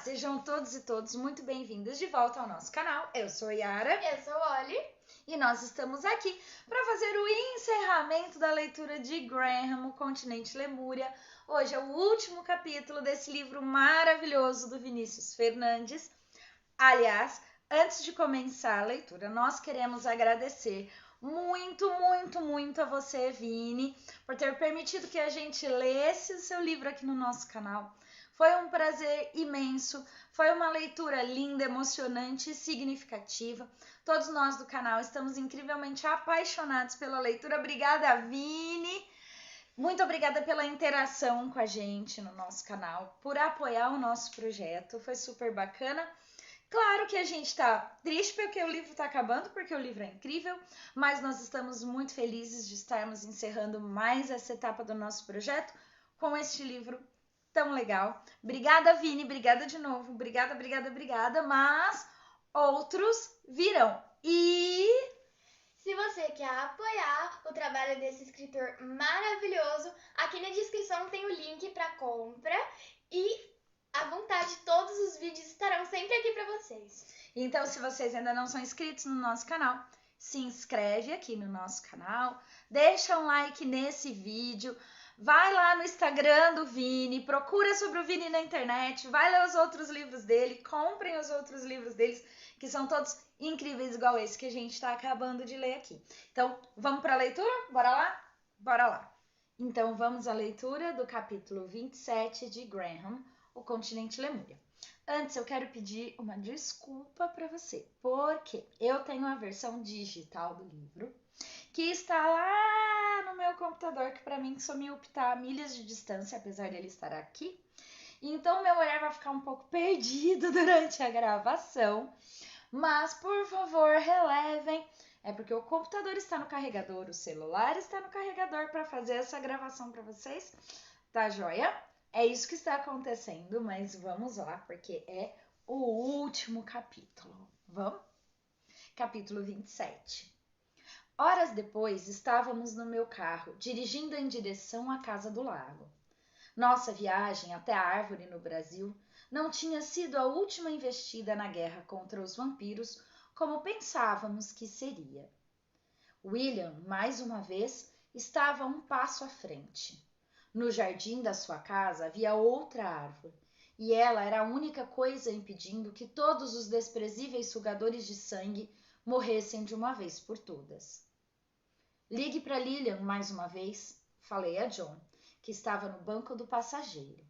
Sejam todos e todas muito bem-vindos de volta ao nosso canal. Eu sou Yara. Eu sou Oli. E nós estamos aqui para fazer o encerramento da leitura de Graham, O Continente Lemúria. Hoje é o último capítulo desse livro maravilhoso do Vinícius Fernandes. Aliás, antes de começar a leitura, nós queremos agradecer muito a você, Vini, por ter permitido que a gente lesse o seu livro aqui no nosso canal. Foi um prazer imenso, foi uma leitura linda, emocionante e significativa. Todos nós do canal estamos incrivelmente apaixonados pela leitura. Obrigada, Vini! Muito obrigada pela interação com a gente no nosso canal, por apoiar o nosso projeto, foi super bacana. Claro que a gente tá triste porque o livro tá acabando, porque o livro é incrível, mas nós estamos muito felizes de estarmos encerrando mais essa etapa do nosso projeto com este livro tão legal. Obrigada, Vini, obrigada de novo, obrigada, mas outros virão. E se você quer apoiar o trabalho desse escritor maravilhoso, aqui na descrição tem o link para compra e à vontade, todos os vídeos estarão sempre aqui para vocês. Então, se vocês ainda não são inscritos no nosso canal, se inscreve aqui no nosso canal, deixa um like nesse vídeo, vai lá no Instagram do Vini, procura sobre o Vini na internet, vai ler os outros livros dele, comprem os outros livros deles, que são todos incríveis, igual esse que a gente está acabando de ler aqui. Então, vamos para a leitura? Bora lá? Bora lá! Então, vamos à leitura do capítulo 27 de Graham, O Continente Lemúria. Antes, eu quero pedir uma desculpa para você, porque eu tenho a versão digital do livro, que está lá no meu computador, que para mim sou míope, tá a milhas de distância, apesar dele estar aqui. Então, meu olhar vai ficar um pouco perdido durante a gravação, mas, por favor, relevem. É porque o computador está no carregador, o celular está no carregador para fazer essa gravação para vocês, tá joia? É isso que está acontecendo, mas vamos lá, porque é o último capítulo. Vamos? Capítulo 27. Horas depois, estávamos no meu carro, dirigindo em direção à Casa do Lago. Nossa viagem até a árvore no Brasil não tinha sido a última investida na guerra contra os vampiros, como pensávamos que seria. William, mais uma vez, estava um passo à frente. No jardim da sua casa havia outra árvore, e ela era a única coisa impedindo que todos os desprezíveis sugadores de sangue morressem de uma vez por todas. Ligue para Lillian mais uma vez, falei a John, que estava no banco do passageiro.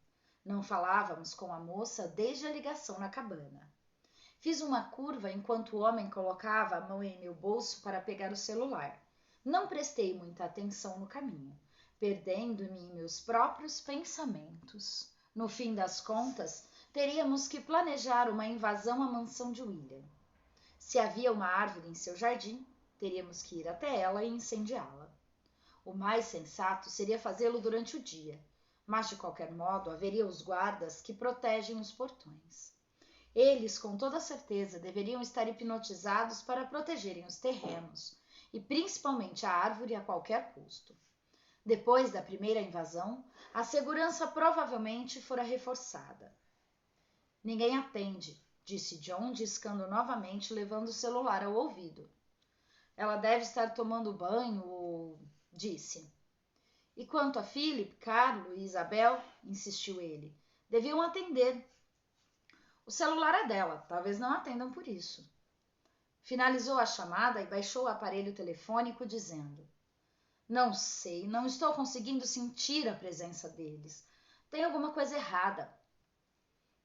Não falávamos com a moça desde a ligação na cabana. Fiz uma curva enquanto o homem colocava a mão em meu bolso para pegar o celular. Não prestei muita atenção no caminho, perdendo-me em meus próprios pensamentos. No fim das contas, teríamos que planejar uma invasão à mansão de William. Se havia uma árvore em seu jardim, teríamos que ir até ela e incendiá-la. O mais sensato seria fazê-lo durante o dia, mas de qualquer modo haveria os guardas que protegem os portões. Eles, com toda certeza, deveriam estar hipnotizados para protegerem os terrenos, e principalmente a árvore a qualquer custo. Depois da primeira invasão, a segurança provavelmente fora reforçada. Ninguém atende, disse John, discando novamente, levando o celular ao ouvido. Ela deve estar tomando banho ou... disse. E quanto a Philip, Carlo e Isabel, insistiu ele, deviam atender. O celular é dela, talvez não atendam por isso. Finalizou a chamada e baixou o aparelho telefônico, dizendo: Não sei, não estou conseguindo sentir a presença deles. Tem alguma coisa errada.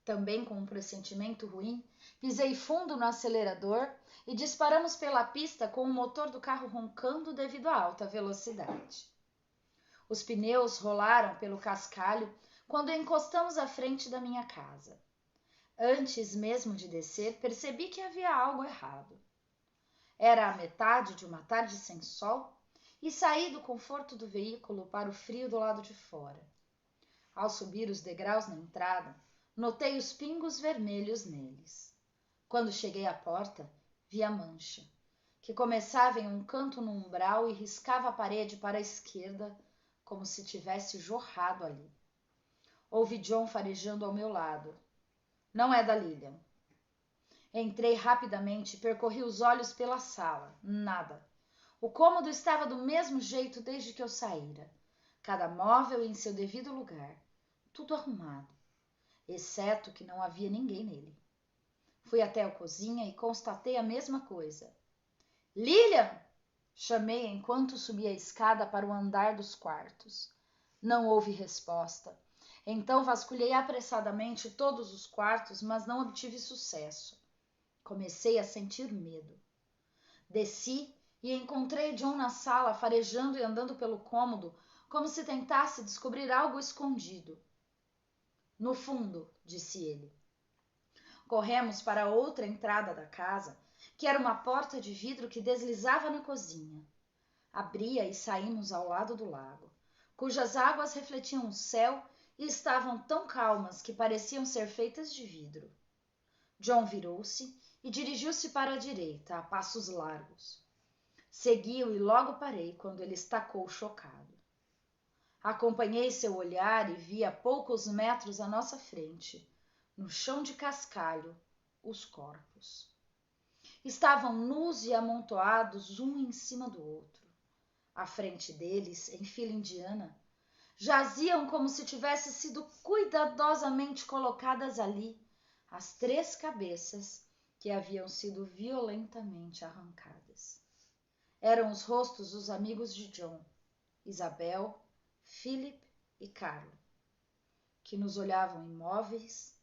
Também com um pressentimento ruim, pisei fundo no acelerador e disparamos pela pista com o motor do carro roncando devido à alta velocidade. Os pneus rolaram pelo cascalho quando encostamos à frente da minha casa. Antes mesmo de descer, percebi que havia algo errado. Era a metade de uma tarde sem sol e saí do conforto do veículo para o frio do lado de fora. Ao subir os degraus na entrada, notei os pingos vermelhos neles. Quando cheguei à porta, vi a mancha, que começava em um canto no umbral e riscava a parede para a esquerda, como se tivesse jorrado ali. Ouvi John farejando ao meu lado. Não é da Lilian. Entrei rapidamente e percorri os olhos pela sala. Nada. O cômodo estava do mesmo jeito desde que eu saíra. Cada móvel em seu devido lugar. Tudo arrumado, exceto que não havia ninguém nele. Fui até a cozinha e constatei a mesma coisa. Lilian! Chamei enquanto subia a escada para o andar dos quartos. Não houve resposta. Então vasculhei apressadamente todos os quartos, mas não obtive sucesso. Comecei a sentir medo. Desci e encontrei John na sala, farejando e andando pelo cômodo, como se tentasse descobrir algo escondido. No fundo, disse ele. Corremos para outra entrada da casa, que era uma porta de vidro que deslizava na cozinha. Abria e saímos ao lado do lago, cujas águas refletiam o céu e estavam tão calmas que pareciam ser feitas de vidro. John virou-se e dirigiu-se para a direita, a passos largos. Segui-o e logo parei quando ele estacou chocado. Acompanhei seu olhar e vi a poucos metros à nossa frente, no chão de cascalho, os corpos. Estavam nus e amontoados um em cima do outro. À frente deles, em fila indiana, jaziam como se tivessem sido cuidadosamente colocadas ali as 3 cabeças que haviam sido violentamente arrancadas. Eram os rostos dos amigos de John, Isabel, Philip e Carlo, que nos olhavam imóveis,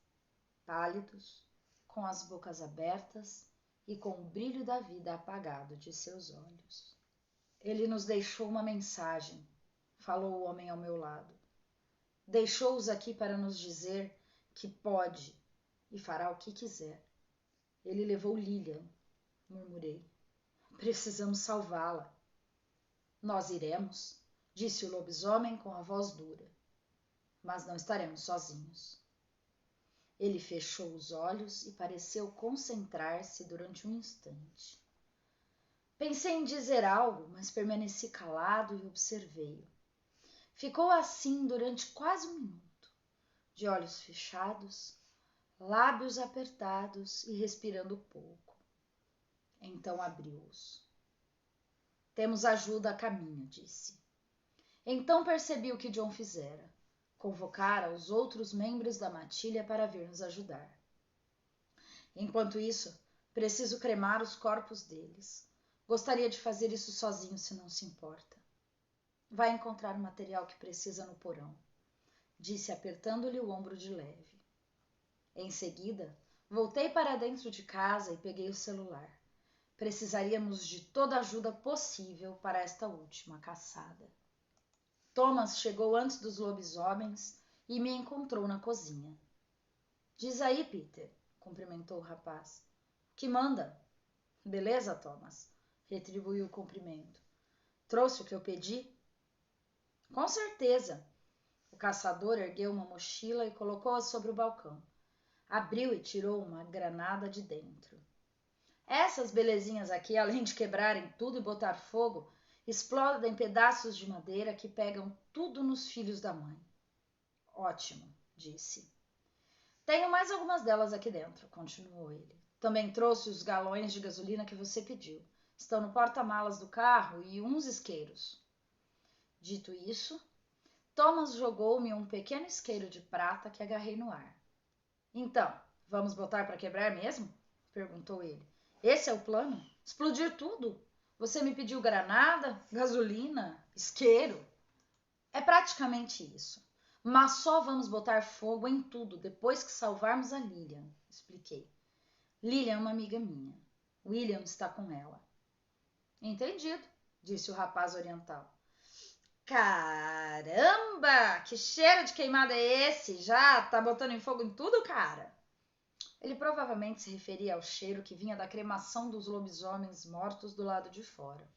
pálidos, com as bocas abertas e com o brilho da vida apagado de seus olhos. Ele nos deixou uma mensagem, falou o homem ao meu lado. Deixou-os aqui para nos dizer que pode e fará o que quiser. Ele levou Lilian, murmurei. Precisamos salvá-la. Nós iremos, disse o lobisomem com a voz dura. Mas não estaremos sozinhos. Ele fechou os olhos e pareceu concentrar-se durante um instante. Pensei em dizer algo, mas permaneci calado e observei-o. Ficou assim durante quase um minuto, de olhos fechados, lábios apertados e respirando pouco. Então abriu-os. Temos ajuda a caminho, disse. Então percebi o que John fizera. Convocara os outros membros da matilha para vir nos ajudar. Enquanto isso, preciso cremar os corpos deles. Gostaria de fazer isso sozinho, se não se importa. Vai encontrar o material que precisa no porão, disse apertando-lhe o ombro de leve. Em seguida, voltei para dentro de casa e peguei o celular. Precisaríamos de toda a ajuda possível para esta última caçada. Thomas chegou antes dos lobisomens e me encontrou na cozinha. Diz aí, Peter, cumprimentou o rapaz. Que manda? Beleza, Thomas, retribuiu o cumprimento. Trouxe o que eu pedi? Com certeza. O caçador ergueu uma mochila e colocou-a sobre o balcão. Abriu e tirou uma granada de dentro. Essas belezinhas aqui, além de quebrarem tudo e botar fogo, explodem pedaços de madeira que pegam tudo nos filhos da mãe. Ótimo, disse. Tenho mais algumas delas aqui dentro, continuou ele. Também trouxe os galões de gasolina que você pediu. Estão no porta-malas do carro e uns isqueiros. Dito isso, Thomas jogou-me um pequeno isqueiro de prata que agarrei no ar. Então, vamos botar para quebrar mesmo? Perguntou ele. Esse é o plano? Explodir tudo? Você me pediu granada, gasolina, isqueiro? É praticamente isso. Mas só vamos botar fogo em tudo depois que salvarmos a Lilian, expliquei. Lilian é uma amiga minha. William está com ela. Entendido, disse o rapaz oriental. Caramba! Que cheiro de queimada é esse? Já tá botando em fogo em tudo, cara? Ele provavelmente se referia ao cheiro que vinha da cremação dos lobisomens mortos do lado de fora.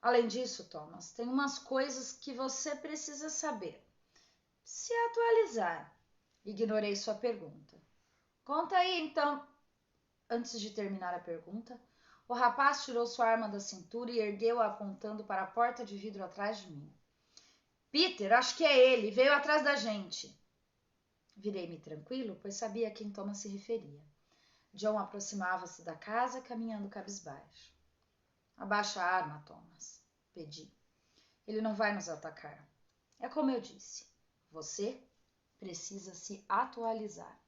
Além disso, Thomas, tem umas coisas que você precisa saber. Se atualizar. Ignorei sua pergunta. Conta aí, então. Antes de terminar a pergunta, o rapaz tirou sua arma da cintura e ergueu-a apontando para a porta de vidro atrás de mim. Peter, acho que é ele. Veio atrás da gente. Virei-me tranquilo, pois sabia a quem Thomas se referia. John aproximava-se da casa, caminhando cabisbaixo. Abaixa a arma, Thomas, pedi. Ele não vai nos atacar. É como eu disse. Você precisa se atualizar.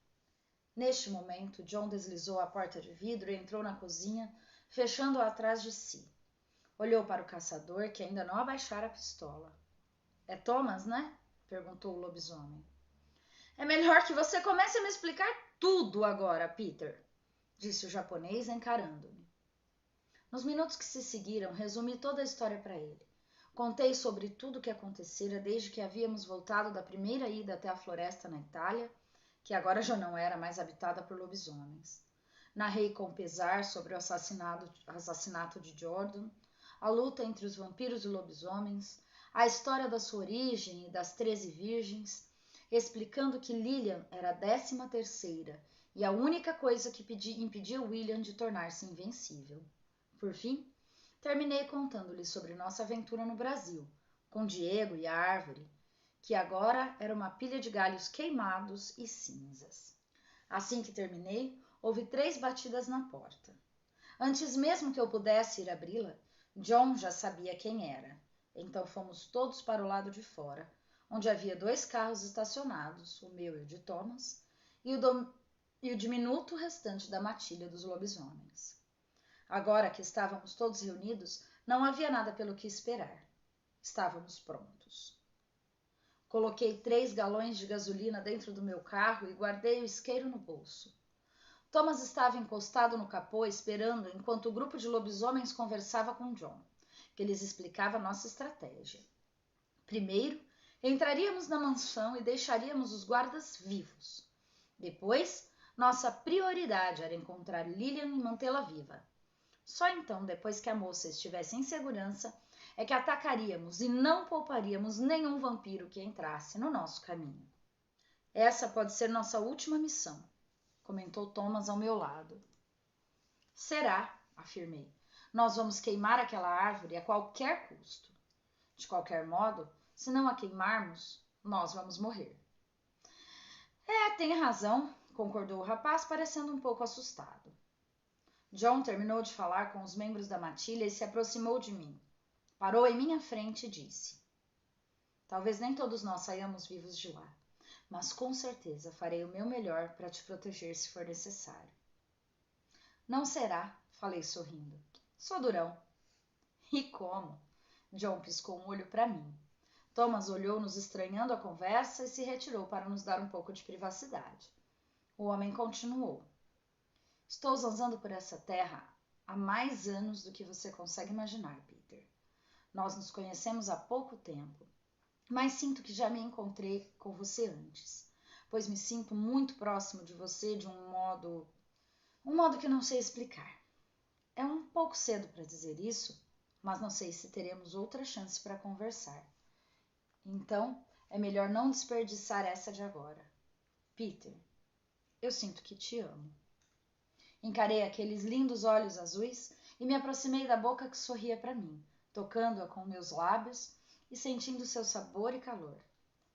Neste momento, John deslizou a porta de vidro e entrou na cozinha, fechando-a atrás de si. Olhou para o caçador, que ainda não abaixara a pistola. É Thomas, né? Perguntou o lobisomem. É melhor que você comece a me explicar tudo agora, Peter, disse o japonês, encarando-me. Nos minutos que se seguiram, resumi toda a história para ele. Contei sobre tudo o que acontecera desde que havíamos voltado da primeira ida até a floresta na Itália, que agora já não era mais habitada por lobisomens. Narrei com pesar sobre o assassinato de Jordan, a luta entre os vampiros e lobisomens, a história da sua origem e das 13 virgens, explicando que Lillian era a 13ª e a única coisa que impedia William de tornar-se invencível. Por fim, terminei contando-lhe sobre nossa aventura no Brasil, com Diego e a árvore, que agora era uma pilha de galhos queimados e cinzas. Assim que terminei, houve 3 batidas na porta. Antes mesmo que eu pudesse ir abri-la, John já sabia quem era. Então fomos todos para o lado de fora, onde havia 2 carros estacionados, o meu e o de Thomas, e o diminuto restante da matilha dos lobisomens. Agora que estávamos todos reunidos, não havia nada pelo que esperar. Estávamos prontos. Coloquei 3 galões de gasolina dentro do meu carro e guardei o isqueiro no bolso. Thomas estava encostado no capô esperando enquanto o grupo de lobisomens conversava com John, que lhes explicava nossa estratégia. Primeiro, entraríamos na mansão e deixaríamos os guardas vivos. Depois, nossa prioridade era encontrar Lillian e mantê-la viva. Só então, depois que a moça estivesse em segurança, é que atacaríamos e não pouparíamos nenhum vampiro que entrasse no nosso caminho. Essa pode ser nossa última missão, comentou Thomas ao meu lado. Será, afirmei. Nós vamos queimar aquela árvore a qualquer custo. De qualquer modo, se não a queimarmos, nós vamos morrer. Tem razão, concordou o rapaz, parecendo um pouco assustado. John terminou de falar com os membros da matilha e se aproximou de mim. Parou em minha frente e disse: talvez nem todos nós saiamos vivos de lá, mas com certeza farei o meu melhor para te proteger se for necessário. Não será, falei sorrindo. Sou durão. E como? John piscou um olho para mim. Thomas olhou-nos estranhando a conversa e se retirou para nos dar um pouco de privacidade. O homem continuou. Estou zanzando por essa terra há mais anos do que você consegue imaginar, Peter. Nós nos conhecemos há pouco tempo, mas sinto que já me encontrei com você antes, pois me sinto muito próximo de você de um modo que não sei explicar. É um pouco cedo para dizer isso, mas não sei se teremos outra chance para conversar. Então, é melhor não desperdiçar essa de agora. Peter, eu sinto que te amo. Encarei aqueles lindos olhos azuis e me aproximei da boca que sorria para mim, tocando-a com meus lábios e sentindo seu sabor e calor.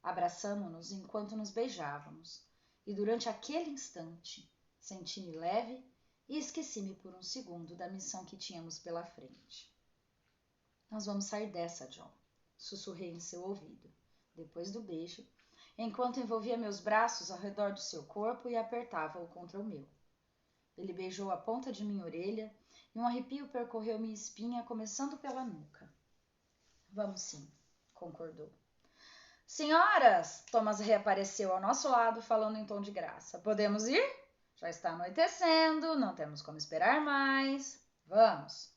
Abraçamo-nos enquanto nos beijávamos, e durante aquele instante senti-me leve e esqueci-me por um segundo da missão que tínhamos pela frente. Nós vamos sair dessa, John, sussurrei em seu ouvido, depois do beijo, enquanto envolvia meus braços ao redor do seu corpo e apertava-o contra o meu. Ele beijou a ponta de minha orelha e um arrepio percorreu minha espinha, começando pela nuca. Vamos sim, concordou. Senhoras! Thomas reapareceu ao nosso lado, falando em tom de graça. Podemos ir? Já está anoitecendo, não temos como esperar mais. Vamos!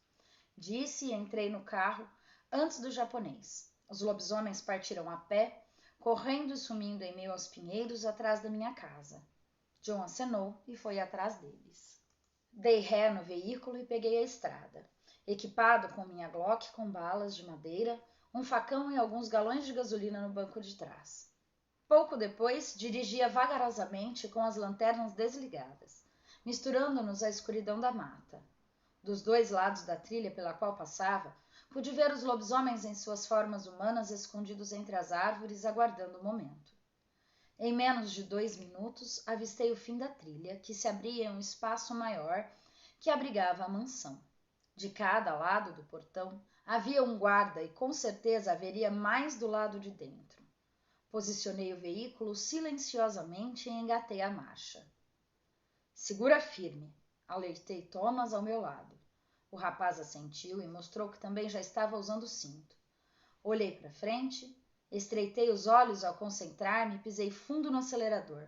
Disse e entrei no carro antes do japonês. Os lobisomens partiram a pé, correndo e sumindo em meio aos pinheiros atrás da minha casa. John acenou e foi atrás deles. Dei ré no veículo e peguei a estrada, equipado com minha Glock com balas de madeira, um facão e alguns galões de gasolina no banco de trás. Pouco depois, dirigia vagarosamente com as lanternas desligadas, misturando-nos à escuridão da mata. Dos 2 lados da trilha pela qual passava, pude ver os lobisomens em suas formas humanas escondidos entre as árvores, aguardando o momento. Em menos de 2 minutos, avistei o fim da trilha, que se abria em um espaço maior que abrigava a mansão. De cada lado do portão havia um guarda e com certeza haveria mais do lado de dentro. Posicionei o veículo silenciosamente e engatei a marcha. Segura firme, alertei Thomas ao meu lado. O rapaz assentiu e mostrou que também já estava usando o cinto. Olhei para frente, estreitei os olhos ao concentrar-me e pisei fundo no acelerador.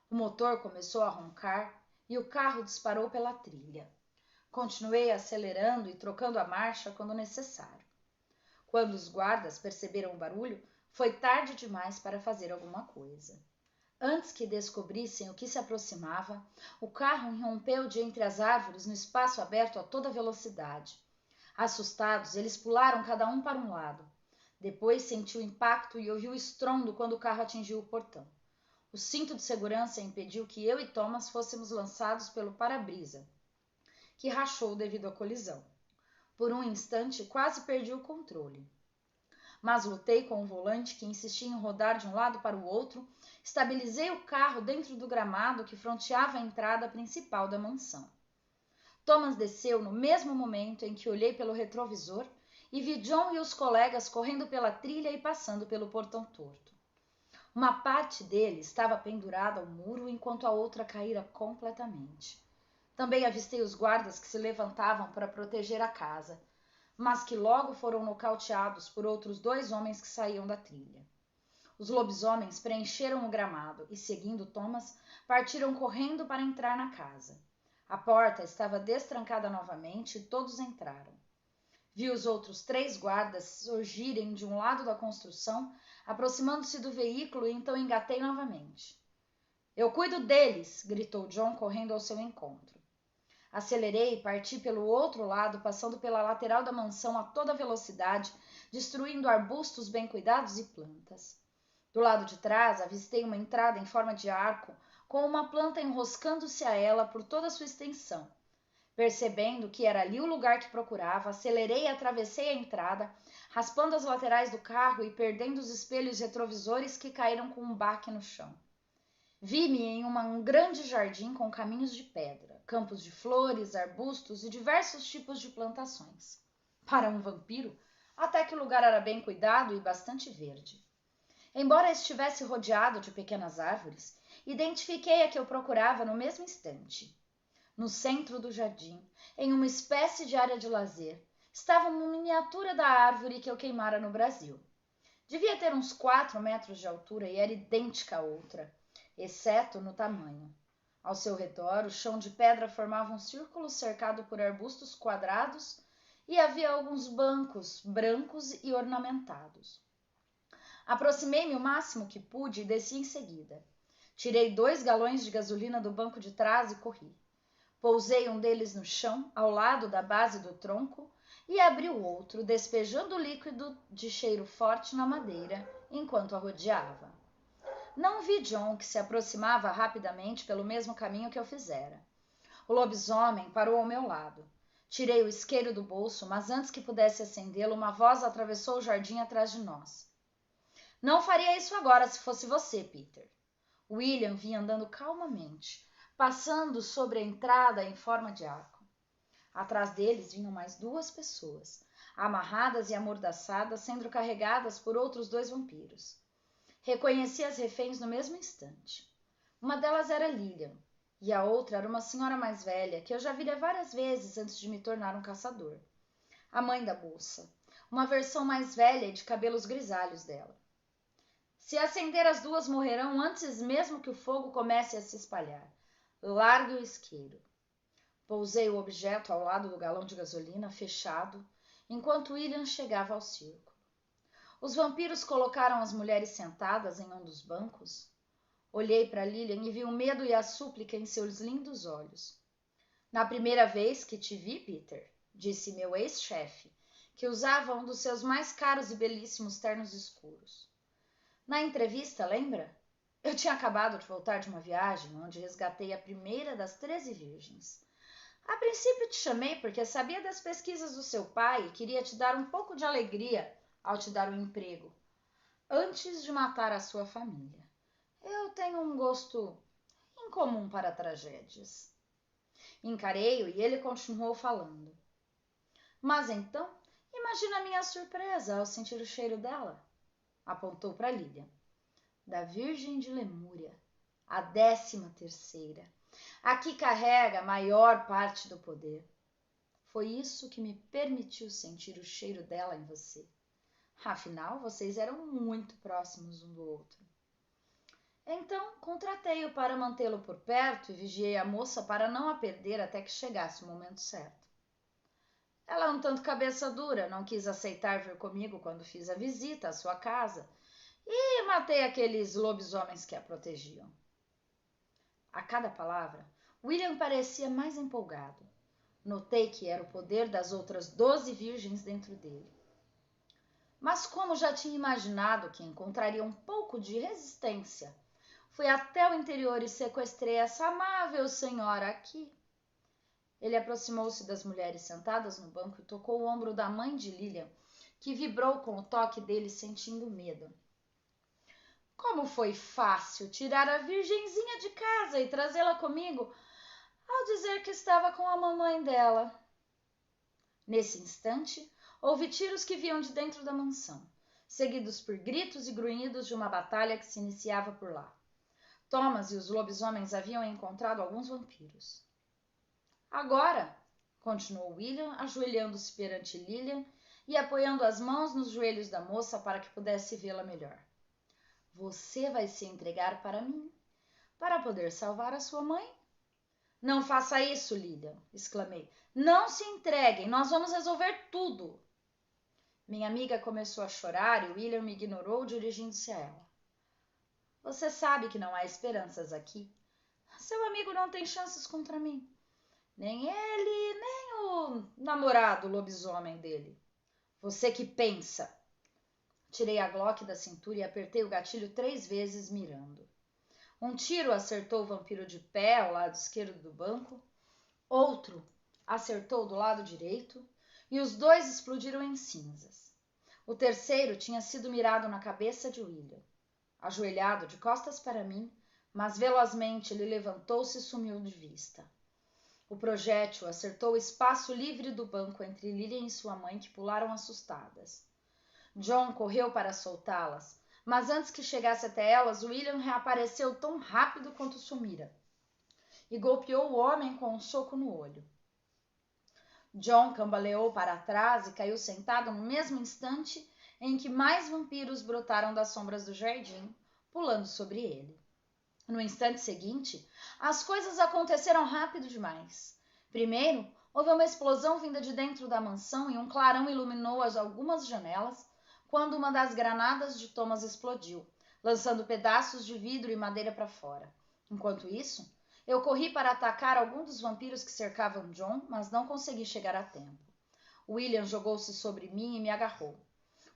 O motor começou a roncar e o carro disparou pela trilha. Continuei acelerando e trocando a marcha quando necessário. Quando os guardas perceberam o barulho, foi tarde demais para fazer alguma coisa. Antes que descobrissem o que se aproximava, o carro irrompeu de entre as árvores no espaço aberto a toda velocidade. Assustados, eles pularam cada um para um lado. Depois senti o impacto e ouvi o estrondo quando o carro atingiu o portão. O cinto de segurança impediu que eu e Thomas fôssemos lançados pelo para-brisa, que rachou devido à colisão. Por um instante, quase perdi o controle. Mas lutei com o volante que insistia em rodar de um lado para o outro, estabilizei o carro dentro do gramado que fronteava a entrada principal da mansão. Thomas desceu no mesmo momento em que olhei pelo retrovisor e vi John e os colegas correndo pela trilha e passando pelo portão torto. Uma parte dele estava pendurada ao muro enquanto a outra caíra completamente. Também avistei os guardas que se levantavam para proteger a casa, mas que logo foram nocauteados por outros 2 homens que saíam da trilha. Os lobisomens preencheram o gramado e, seguindo Thomas, partiram correndo para entrar na casa. A porta estava destrancada novamente e todos entraram. Vi os outros 3 guardas surgirem de um lado da construção, aproximando-se do veículo e então engatei novamente. Eu cuido deles, gritou John correndo ao seu encontro. Acelerei e parti pelo outro lado, passando pela lateral da mansão a toda velocidade, destruindo arbustos bem cuidados e plantas. Do lado de trás, avistei uma entrada em forma de arco, com uma planta enroscando-se a ela por toda a sua extensão. Percebendo que era ali o lugar que procurava, acelerei e atravessei a entrada, raspando as laterais do carro e perdendo os espelhos retrovisores que caíram com um baque no chão. Vi-me em um grande jardim com caminhos de pedra, campos de flores, arbustos e diversos tipos de plantações. Para um vampiro, até que o lugar era bem cuidado e bastante verde. Embora estivesse rodeado de pequenas árvores, identifiquei a que eu procurava no mesmo instante. No centro do jardim, em uma espécie de área de lazer, estava uma miniatura da árvore que eu queimara no Brasil. Devia ter uns 4 metros de altura e era idêntica à outra, exceto no tamanho. Ao seu redor, o chão de pedra formava um círculo cercado por arbustos quadrados e havia alguns bancos brancos e ornamentados. Aproximei-me o máximo que pude e desci em seguida. Tirei 2 galões de gasolina do banco de trás e corri. Pousei um deles no chão, ao lado da base do tronco, e abri o outro, despejando o líquido de cheiro forte na madeira, enquanto a rodeava. Não vi John, que se aproximava rapidamente pelo mesmo caminho que eu fizera. O lobisomem parou ao meu lado. Tirei o isqueiro do bolso, mas antes que pudesse acendê-lo, uma voz atravessou o jardim atrás de nós. Não faria isso agora se fosse você, Peter. William vinha andando calmamente, passando sobre a entrada em forma de arco. Atrás deles vinham mais 2 pessoas, amarradas e amordaçadas, sendo carregadas por outros 2 vampiros. Reconheci as reféns no mesmo instante. Uma delas era Lillian, e a outra era uma senhora mais velha, que eu já vira várias vezes antes de me tornar um caçador. A mãe da moça, uma versão mais velha e de cabelos grisalhos dela. Se acender, as 2 morrerão antes mesmo que o fogo comece a se espalhar. Largue o isqueiro. Pousei o objeto ao lado do galão de gasolina, fechado, enquanto William chegava ao círculo. Os vampiros colocaram as mulheres sentadas em um dos bancos. Olhei para Lillian e vi o medo e a súplica em seus lindos olhos. Na primeira vez que te vi, Peter, disse meu ex-chefe, que usava um dos seus mais caros e belíssimos ternos escuros. Na entrevista, lembra? Eu tinha acabado de voltar de uma viagem onde resgatei a primeira das 13 virgens. A princípio te chamei porque sabia das pesquisas do seu pai e queria te dar um pouco de alegria ao te dar um emprego, antes de matar a sua família. Eu tenho um gosto incomum para tragédias. Encarei-o e ele continuou falando. Mas então, imagina a minha surpresa ao sentir o cheiro dela. Apontou para Lilian. Da Virgem de Lemúria, a 13ª. A que carrega a maior parte do poder. Foi isso que me permitiu sentir o cheiro dela em você. Afinal, vocês eram muito próximos um do outro. Então, contratei-o para mantê-lo por perto e vigiei a moça para não a perder até que chegasse o momento certo. Ela, um tanto cabeça dura, não quis aceitar vir comigo quando fiz a visita à sua casa e matei aqueles lobisomens que a protegiam. A cada palavra, William parecia mais empolgado. Notei que era o poder das outras 12 virgens dentro dele. Mas como já tinha imaginado que encontraria um pouco de resistência, fui até o interior e sequestrei essa amável senhora aqui. Ele aproximou-se das mulheres sentadas no banco e tocou o ombro da mãe de Lilian, que vibrou com o toque dele, sentindo medo. Como foi fácil tirar a virgenzinha de casa e trazê-la comigo, ao dizer que estava com a mamãe dela. Nesse instante, houve tiros que vinham de dentro da mansão, seguidos por gritos e grunhidos de uma batalha que se iniciava por lá. Thomas e os lobisomens haviam encontrado alguns vampiros. Agora, continuou William, ajoelhando-se perante Lilian e apoiando as mãos nos joelhos da moça para que pudesse vê-la melhor. Você vai se entregar para mim, para poder salvar a sua mãe? Não faça isso, Lilian, exclamei. Não se entreguem, nós vamos resolver tudo. Minha amiga começou a chorar e William me ignorou, dirigindo-se a ela. Você sabe que não há esperanças aqui. Seu amigo não tem chances contra mim. Nem ele, nem o namorado lobisomem dele. Você que pensa. Tirei a Glock da cintura e apertei o gatilho 3 vezes, mirando. Um tiro acertou o vampiro de pé ao lado esquerdo do banco, outro acertou do lado direito e os 2 explodiram em cinzas. O terceiro tinha sido mirado na cabeça de William. Ajoelhado de costas para mim, mas velozmente ele levantou-se e sumiu de vista. O projétil acertou o espaço livre do banco entre Lilian e sua mãe, que pularam assustadas. John correu para soltá-las, mas antes que chegasse até elas, William reapareceu tão rápido quanto sumira e golpeou o homem com um soco no olho. John cambaleou para trás e caiu sentado no mesmo instante em que mais vampiros brotaram das sombras do jardim, pulando sobre ele. No instante seguinte, as coisas aconteceram rápido demais. Primeiro, houve uma explosão vinda de dentro da mansão e um clarão iluminou algumas janelas quando uma das granadas de Thomas explodiu, lançando pedaços de vidro e madeira para fora. Enquanto isso, eu corri para atacar algum dos vampiros que cercavam John, mas não consegui chegar a tempo. William jogou-se sobre mim e me agarrou.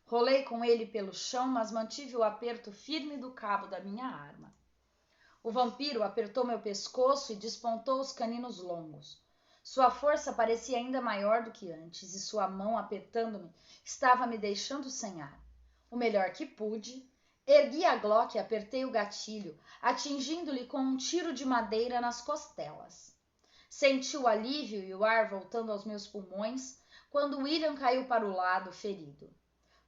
Rolei com ele pelo chão, mas mantive o aperto firme do cabo da minha arma. O vampiro apertou meu pescoço e despontou os caninos longos. Sua força parecia ainda maior do que antes e sua mão, apertando-me, estava me deixando sem ar. O melhor que pude, ergui a Glock e apertei o gatilho, atingindo-lhe com um tiro de madeira nas costelas. Senti o alívio e o ar voltando aos meus pulmões quando William caiu para o lado, ferido.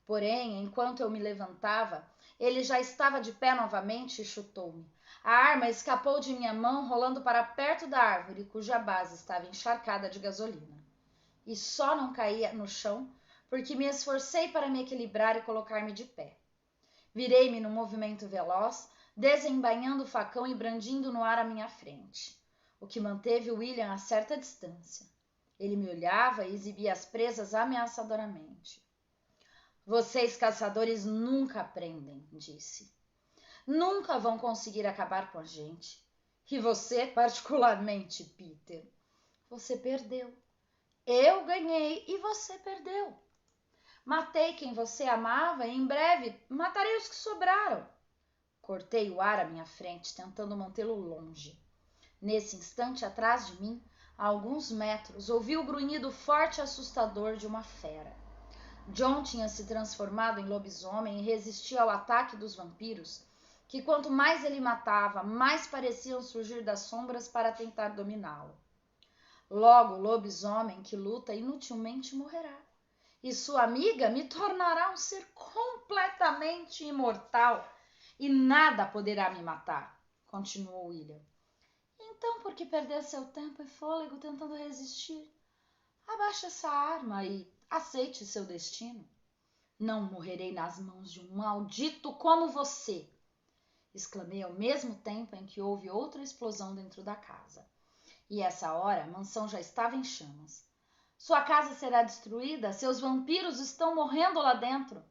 Porém, enquanto eu me levantava, ele já estava de pé novamente e chutou-me. A arma escapou de minha mão, rolando para perto da árvore, cuja base estava encharcada de gasolina. E só não caí no chão porque me esforcei para me equilibrar e colocar-me de pé. Virei-me num movimento veloz, desembainhando o facão e brandindo no ar à minha frente, o que manteve William a certa distância. Ele me olhava e exibia as presas ameaçadoramente. Vocês, caçadores, nunca aprendem, disse. Nunca vão conseguir acabar com a gente. E você, particularmente, Peter. Você perdeu. Eu ganhei e você perdeu. Matei quem você amava e em breve matarei os que sobraram. Cortei o ar à minha frente, tentando mantê-lo longe. Nesse instante, atrás de mim, a alguns metros, ouvi o grunhido forte e assustador de uma fera. John tinha se transformado em lobisomem e resistia ao ataque dos vampiros, que quanto mais ele matava, mais pareciam surgir das sombras para tentar dominá-lo. Logo, o lobisomem que luta inutilmente morrerá, e sua amiga me tornará um ser completamente imortal, e nada poderá me matar, continuou William. Então, por que perder seu tempo e fôlego tentando resistir? Abaixe essa arma e aceite seu destino. Não morrerei nas mãos de um maldito como você! Exclamei ao mesmo tempo em que houve outra explosão dentro da casa. E essa hora a mansão já estava em chamas. Sua casa será destruída, seus vampiros estão morrendo lá dentro.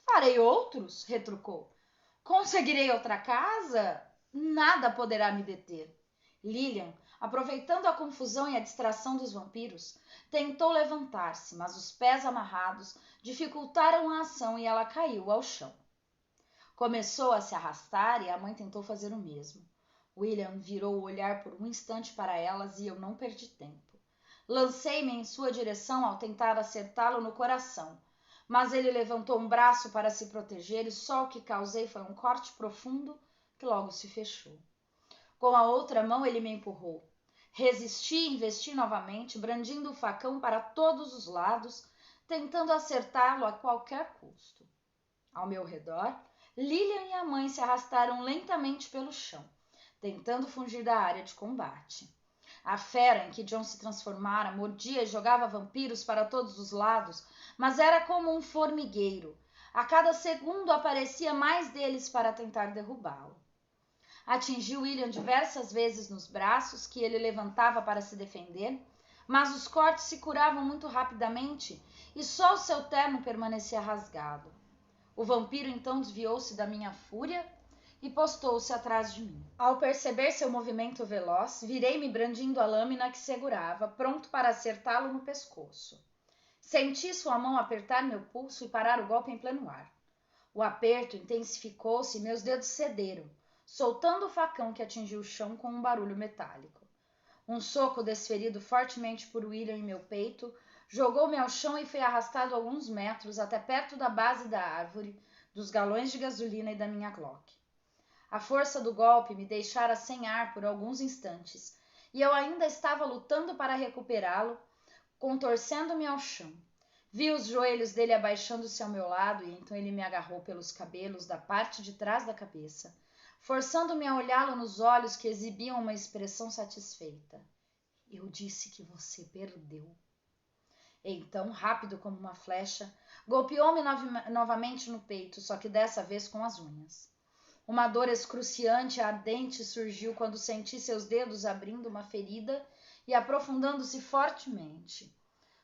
Farei outros, retrucou. Conseguirei outra casa? Nada poderá me deter. Lilian, aproveitando a confusão e a distração dos vampiros, tentou levantar-se, mas os pés amarrados dificultaram a ação e ela caiu ao chão. Começou a se arrastar e a mãe tentou fazer o mesmo. William virou o olhar por um instante para elas e eu não perdi tempo. Lancei-me em sua direção ao tentar acertá-lo no coração, mas ele levantou um braço para se proteger e só o que causei foi um corte profundo que logo se fechou. Com a outra mão ele me empurrou. Resisti e investi novamente, brandindo o facão para todos os lados, tentando acertá-lo a qualquer custo. Ao meu redor, Lilian e a mãe se arrastaram lentamente pelo chão, tentando fugir da área de combate. A fera em que John se transformara mordia e jogava vampiros para todos os lados, mas era como um formigueiro. A cada segundo aparecia mais deles para tentar derrubá-lo. Atingiu William diversas vezes nos braços, que ele levantava para se defender, mas os cortes se curavam muito rapidamente e só o seu terno permanecia rasgado. O vampiro então desviou-se da minha fúria e postou-se atrás de mim. Ao perceber seu movimento veloz, virei-me brandindo a lâmina que segurava, pronto para acertá-lo no pescoço. Senti sua mão apertar meu pulso e parar o golpe em pleno ar. O aperto intensificou-se e meus dedos cederam, soltando o facão que atingiu o chão com um barulho metálico. Um soco desferido fortemente por William em meu peito jogou-me ao chão e fui arrastado alguns metros até perto da base da árvore, dos galões de gasolina e da minha Glock. A força do golpe me deixara sem ar por alguns instantes, e eu ainda estava lutando para recuperá-lo, contorcendo-me ao chão. Vi os joelhos dele abaixando-se ao meu lado e então ele me agarrou pelos cabelos da parte de trás da cabeça, forçando-me a olhá-lo nos olhos que exibiam uma expressão satisfeita. Eu disse que você perdeu. Então, rápido como uma flecha, golpeou-me novamente no peito, só que dessa vez com as unhas. Uma dor excruciante e ardente surgiu quando senti seus dedos abrindo uma ferida e aprofundando-se fortemente.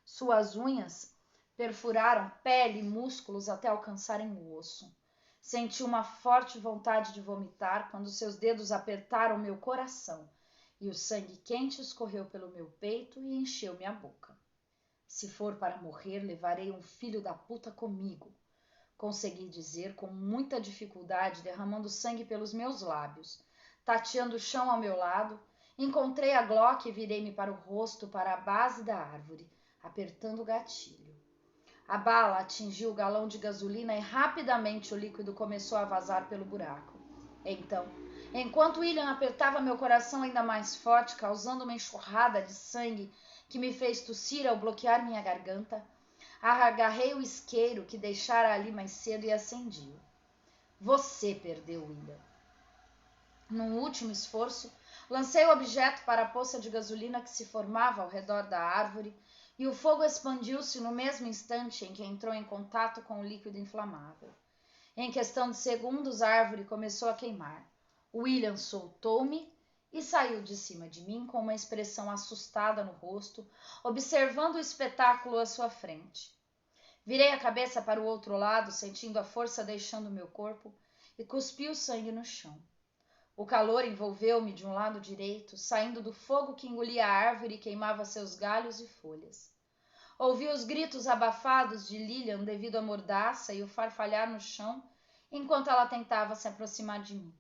Suas unhas perfuraram pele e músculos até alcançarem o osso. Senti uma forte vontade de vomitar quando seus dedos apertaram meu coração e o sangue quente escorreu pelo meu peito e encheu minha boca. Se for para morrer, levarei um filho da puta comigo, consegui dizer com muita dificuldade, derramando sangue pelos meus lábios. Tateando o chão ao meu lado, encontrei a Glock e virei-me para o rosto, para a base da árvore, apertando o gatilho. A bala atingiu o galão de gasolina e rapidamente o líquido começou a vazar pelo buraco. Então, enquanto William apertava meu coração ainda mais forte, causando uma enxurrada de sangue que me fez tossir ao bloquear minha garganta, agarrei o isqueiro que deixara ali mais cedo e acendi-o. Você perdeu, William. Num último esforço, lancei o objeto para a poça de gasolina que se formava ao redor da árvore e o fogo expandiu-se no mesmo instante em que entrou em contato com o líquido inflamável. Em questão de segundos, a árvore começou a queimar. William soltou-me e saiu de cima de mim com uma expressão assustada no rosto, observando o espetáculo à sua frente. Virei a cabeça para o outro lado, sentindo a força deixando meu corpo, e cuspi o sangue no chão. O calor envolveu-me de um lado direito, saindo do fogo que engolia a árvore e queimava seus galhos e folhas. Ouvi os gritos abafados de Lilian devido à mordaça e o farfalhar no chão, enquanto ela tentava se aproximar de mim.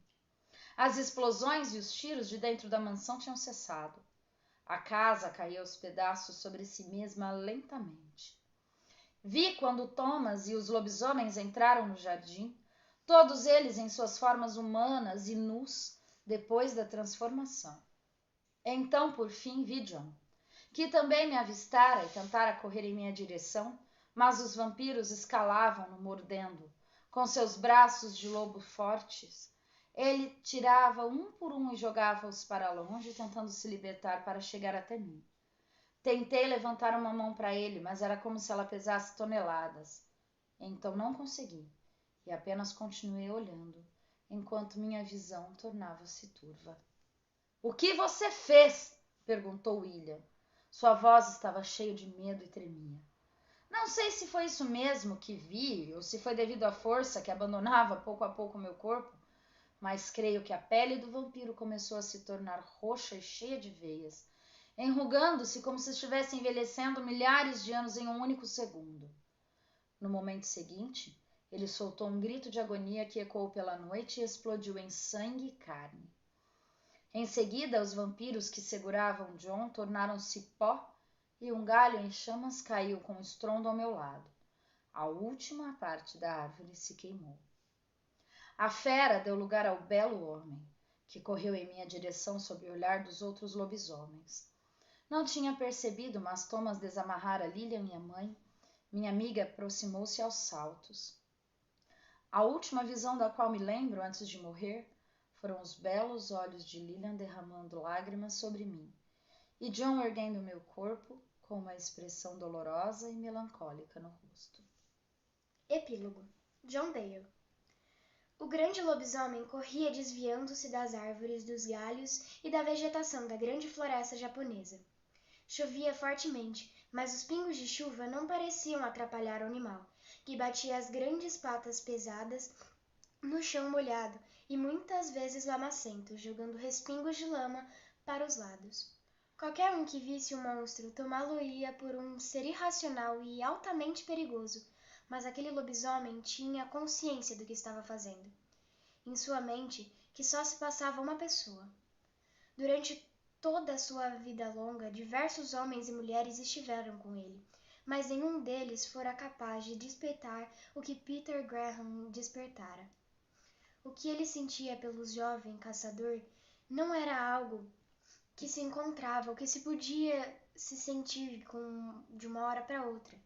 As explosões e os tiros de dentro da mansão tinham cessado. A casa caía aos pedaços sobre si mesma lentamente. Vi quando Thomas e os lobisomens entraram no jardim, todos eles em suas formas humanas e nus depois da transformação. Então, por fim, vi John, que também me avistara e tentara correr em minha direção, mas os vampiros escalavam-no mordendo, com seus braços de lobo fortes. Ele tirava um por um e jogava-os para longe, tentando se libertar para chegar até mim. Tentei levantar uma mão para ele, mas era como se ela pesasse toneladas. Então não consegui, e apenas continuei olhando, enquanto minha visão tornava-se turva. — O que você fez? Perguntou William. Sua voz estava cheia de medo e tremia. Não sei se foi isso mesmo que vi, ou se foi devido à força que abandonava pouco a pouco meu corpo, mas creio que a pele do vampiro começou a se tornar roxa e cheia de veias, enrugando-se como se estivesse envelhecendo milhares de anos em um único segundo. No momento seguinte, ele soltou um grito de agonia que ecoou pela noite e explodiu em sangue e carne. Em seguida, os vampiros que seguravam John tornaram-se pó e um galho em chamas caiu com estrondo ao meu lado. A última parte da árvore se queimou. A fera deu lugar ao belo homem, que correu em minha direção sob o olhar dos outros lobisomens. Não tinha percebido, mas Thomas desamarrara Lilian, minha mãe. Minha amiga aproximou-se aos saltos. A última visão da qual me lembro antes de morrer foram os belos olhos de Lilian derramando lágrimas sobre mim, e John erguendo meu corpo com uma expressão dolorosa e melancólica no rosto. Epílogo. John Dale. O grande lobisomem corria desviando-se das árvores, dos galhos e da vegetação da grande floresta japonesa. Chovia fortemente, mas os pingos de chuva não pareciam atrapalhar o animal, que batia as grandes patas pesadas no chão molhado e muitas vezes lamacento, jogando respingos de lama para os lados. Qualquer um que visse o monstro tomá-lo-ia por um ser irracional e altamente perigoso, mas aquele lobisomem tinha consciência do que estava fazendo. Em sua mente, que só se passava uma pessoa. Durante toda a sua vida longa, diversos homens e mulheres estiveram com ele, mas nenhum deles fora capaz de despertar o que Peter Graham despertara. O que ele sentia pelo jovem caçador não era algo que se encontrava ou que se podia se sentir de uma hora para outra.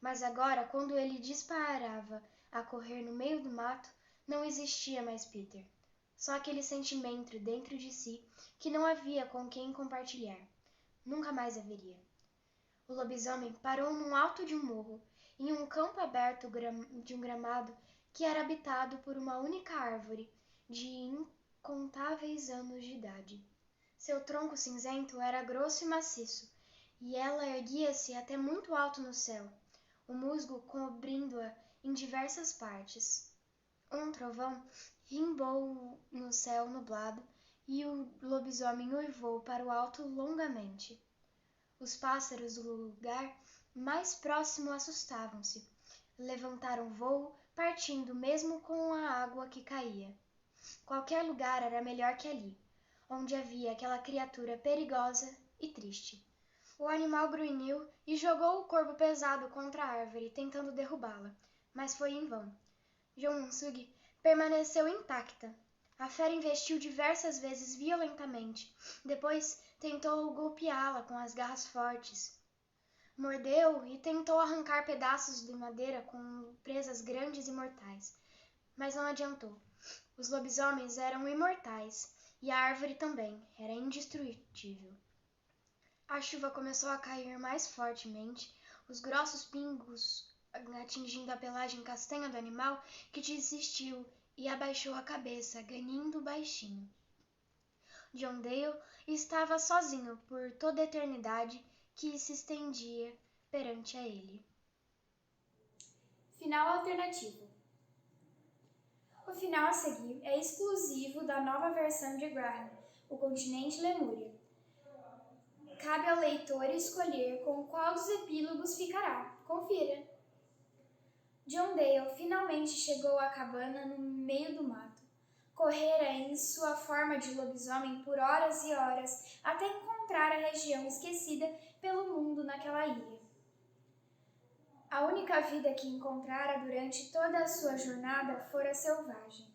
Mas agora, quando ele disparava a correr no meio do mato, não existia mais Peter. Só aquele sentimento dentro de si que não havia com quem compartilhar. Nunca mais haveria. O lobisomem parou num alto de um morro, em um campo aberto de um gramado que era habitado por uma única árvore de incontáveis anos de idade. Seu tronco cinzento era grosso e maciço, e ela erguia-se até muito alto no céu, o musgo cobrindo-a em diversas partes. Um trovão rimbou no céu nublado e o lobisomem uivou para o alto longamente. Os pássaros do lugar mais próximo assustavam-se, levantaram vôo, partindo mesmo com a água que caía. Qualquer lugar era melhor que ali, onde havia aquela criatura perigosa e triste. O animal grunhiu e jogou o corpo pesado contra a árvore, tentando derrubá-la, mas foi em vão. Jong-sug permaneceu intacta. A fera investiu diversas vezes violentamente. Depois tentou golpeá-la com as garras fortes. Mordeu e tentou arrancar pedaços de madeira com presas grandes e mortais. Mas não adiantou. Os lobisomens eram imortais e a árvore também era indestrutível. A chuva começou a cair mais fortemente, os grossos pingos atingindo a pelagem castanha do animal, que desistiu e abaixou a cabeça, ganindo baixinho. John Dale estava sozinho por toda a eternidade que se estendia perante a ele. Final alternativo. O final a seguir é exclusivo da nova versão de Graham, O Continente Lemúria. Cabe ao leitor escolher com qual dos epílogos ficará. Confira! John Dale finalmente chegou à cabana no meio do mato. Correra em sua forma de lobisomem por horas e horas até encontrar a região esquecida pelo mundo naquela ilha. A única vida que encontrara durante toda a sua jornada fora selvagem.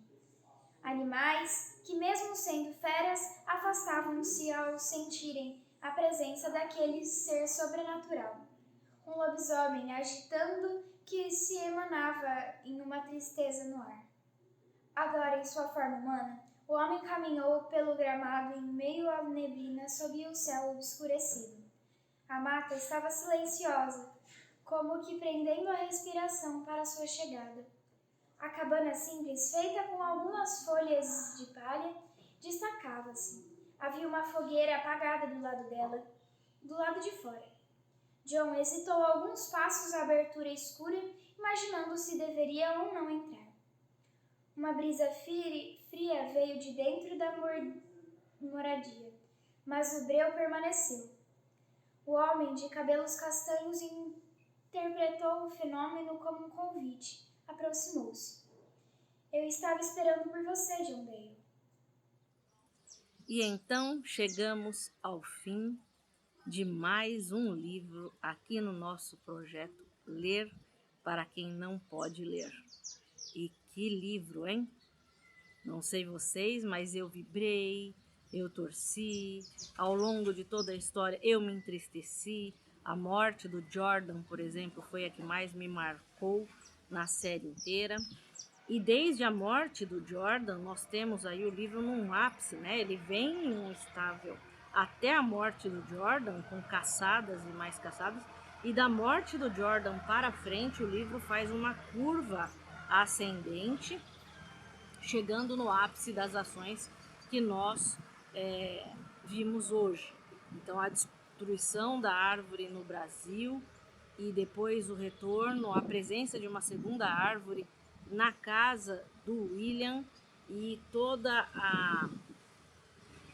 Animais que, mesmo sendo feras, afastavam-se ao sentirem a presença daquele ser sobrenatural. Um lobisomem agitando que se emanava em uma tristeza no ar. Agora, em sua forma humana, o homem caminhou pelo gramado em meio à neblina sob o céu obscurecido. A mata estava silenciosa, como que prendendo a respiração para sua chegada. A cabana simples, feita com algumas folhas de palha, destacava-se. Havia uma fogueira apagada do lado dela, do lado de fora. John hesitou alguns passos à abertura escura, imaginando se deveria ou não entrar. Uma brisa fria veio de dentro da moradia, mas o breu permaneceu. O homem de cabelos castanhos interpretou o fenômeno como um convite. Aproximou-se. Eu estava esperando por você, John Dale. E então chegamos ao fim de mais um livro aqui no nosso projeto Ler para quem não pode ler. E que livro, hein? Não sei vocês, mas eu vibrei, eu torci, ao longo de toda a história eu me entristeci. A morte do Jordan, por exemplo, foi a que mais me marcou na série inteira. E desde a morte do Jordan, nós temos aí o livro num ápice, né? Ele vem em um estável até a morte do Jordan, com caçadas e mais caçadas. E da morte do Jordan para frente, o livro faz uma curva ascendente, chegando no ápice das ações que nós vimos hoje. Então, a destruição da árvore no Brasil e depois o retorno, a presença de uma segunda árvore na casa do William e toda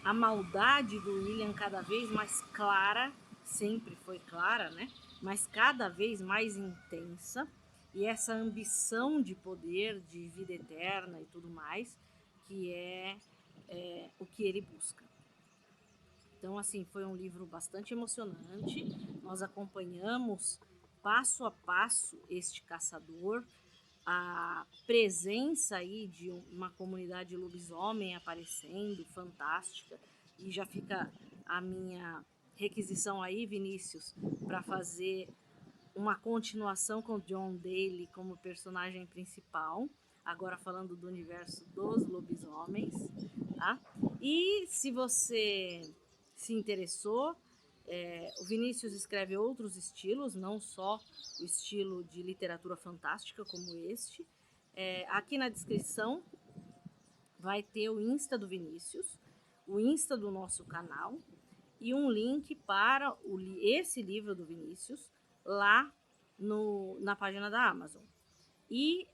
a maldade do William cada vez mais clara, sempre foi clara, né? Mas cada vez mais intensa, e essa ambição de poder, de vida eterna e tudo mais, que é o que ele busca. Então, assim, foi um livro bastante emocionante. Nós acompanhamos passo a passo este caçador, a presença aí de uma comunidade lobisomem aparecendo, fantástica. E já fica a minha requisição aí, Vinícius, para fazer uma continuação com John Dale como personagem principal, agora falando do universo dos lobisomens, tá? E se você se interessou, o Vinícius escreve outros estilos, não só o estilo de literatura fantástica como este. Aqui na descrição vai ter o Insta do Vinícius, o Insta do nosso canal e um link para esse livro do Vinícius lá na página da Amazon. E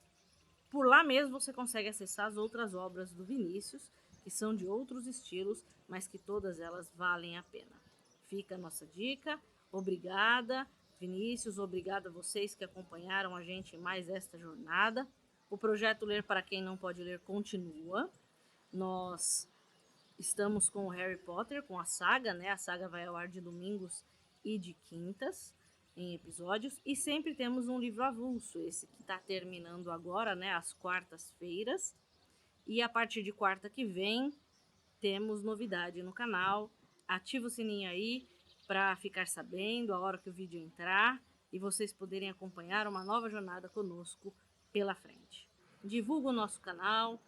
por lá mesmo você consegue acessar as outras obras do Vinícius, que são de outros estilos, mas que todas elas valem a pena. Fica a nossa dica. Obrigada, Vinícius, obrigada a vocês que acompanharam a gente em mais esta jornada. O projeto Ler para quem não pode ler continua. Nós estamos com o Harry Potter, com a saga, né? A saga vai ao ar de domingos e de quintas em episódios. E sempre temos um livro avulso, esse que está terminando agora, né? Às quartas-feiras. E a partir de quarta que vem, temos novidade no canal. Ativa o sininho aí para ficar sabendo a hora que o vídeo entrar e vocês poderem acompanhar uma nova jornada conosco pela frente. Divulga o nosso canal,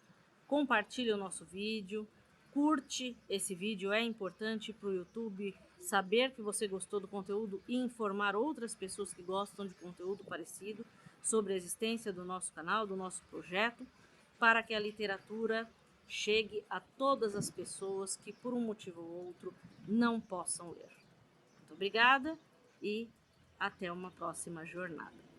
compartilha o nosso vídeo, curte esse vídeo, é importante para o YouTube saber que você gostou do conteúdo e informar outras pessoas que gostam de conteúdo parecido sobre a existência do nosso canal, do nosso projeto, para que a literatura chegue a todas as pessoas que por um motivo ou outro não possam ler. Muito obrigada e até uma próxima jornada.